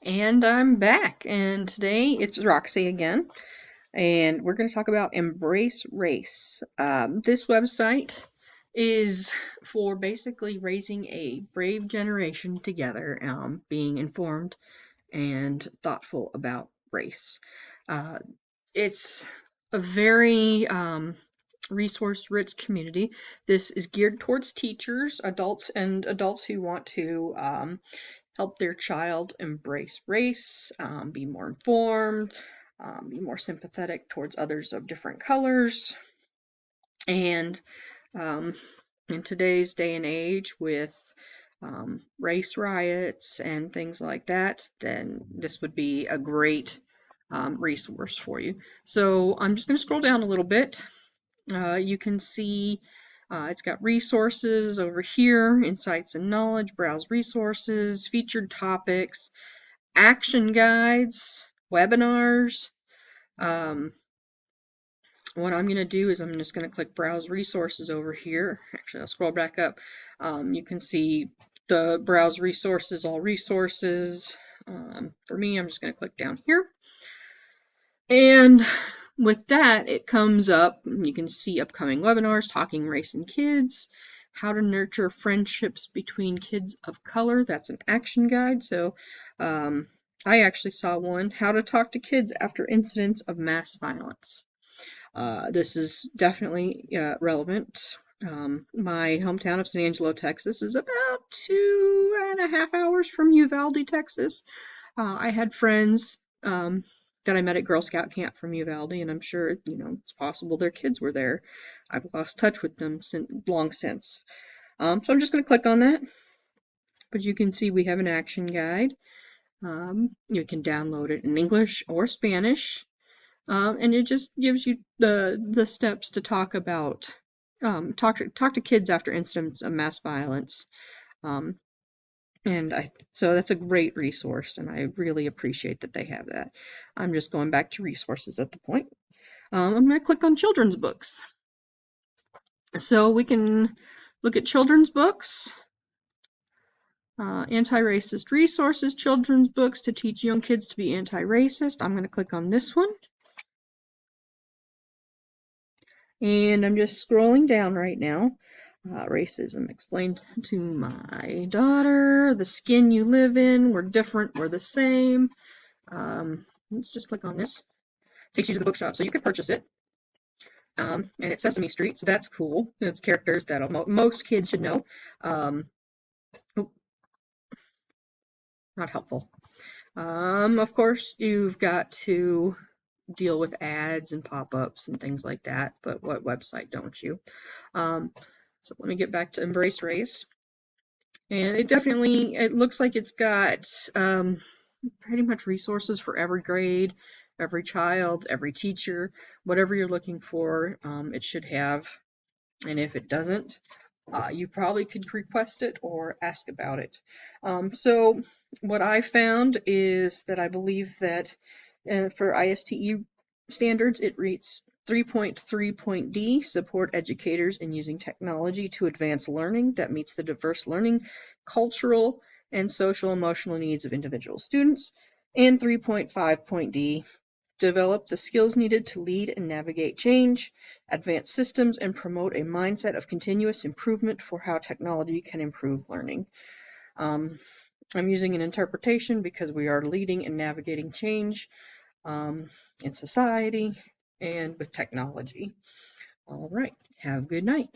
And I'm back, and today it's Roxy again, and we're going to talk about Embrace Race. This website is for basically raising a brave generation together, being informed and thoughtful about race. Uh, it's a very resource-rich community. This is geared towards teachers, adults who want to help their child embrace race, be more informed, be more sympathetic towards others of different colors. And um, in today's day and age, with race riots and things like that, then this would be a great resource for you. So I'm just going to scroll down a little bit. You can see it's got resources over here, insights and knowledge, browse resources, featured topics, action guides, webinars. Um, what I'm going to do is I'm just going to click browse resources over here. Actually, I'll scroll back up. You can see the browse resources, all resources. For me, I'm just going to click down here. And with that, it comes up, you can see upcoming webinars, Talking Race and Kids, How to Nurture Friendships Between Kids of Color. That's an action guide. So I actually saw one, How to Talk to Kids After Incidents of Mass Violence. This is definitely relevant. My hometown of San Angelo, Texas is about 2.5 hours from Uvalde, Texas. I had friends that I met at Girl Scout camp from Uvalde, and I'm sure, it's possible their kids were there. I've lost touch with them long since. So I'm just going to click on that. But you can see we have an action guide. You can download it in English or Spanish. And it just gives you the steps to talk about talk to kids after incidents of mass violence. So that's a great resource, and I really appreciate that they have that. I'm just going back to resources at the point. I'm going to click on children's books. So we can look at children's books, anti-racist resources, children's books to teach young kids to be anti-racist. I'm going to click on this one. And I'm just scrolling down right now. Racism explained to my daughter. The skin you live in. We're different. We're the same. Let's just click on this. Takes you to the bookshop, so you can purchase it. And it's Sesame Street, so that's cool. It's characters that most kids should know. Not helpful. Of course, you've got to deal with ads and pop-ups and things like that, but what website don't you? So let me get back to Embrace Race. And it looks like it's got pretty much resources for every grade, every child, every teacher, whatever you're looking for, it should have. And if it doesn't, you probably could request it or ask about it. So what I found is that I believe that for ISTE standards, it reads 3.3.D, support educators in using technology to advance learning that meets the diverse learning, cultural, and social emotional needs of individual students. And 3.5.D, develop the skills needed to lead and navigate change, advance systems, and promote a mindset of continuous improvement for how technology can improve learning. I'm using an interpretation because we are leading and navigating change in society and with technology. All right, have a good night.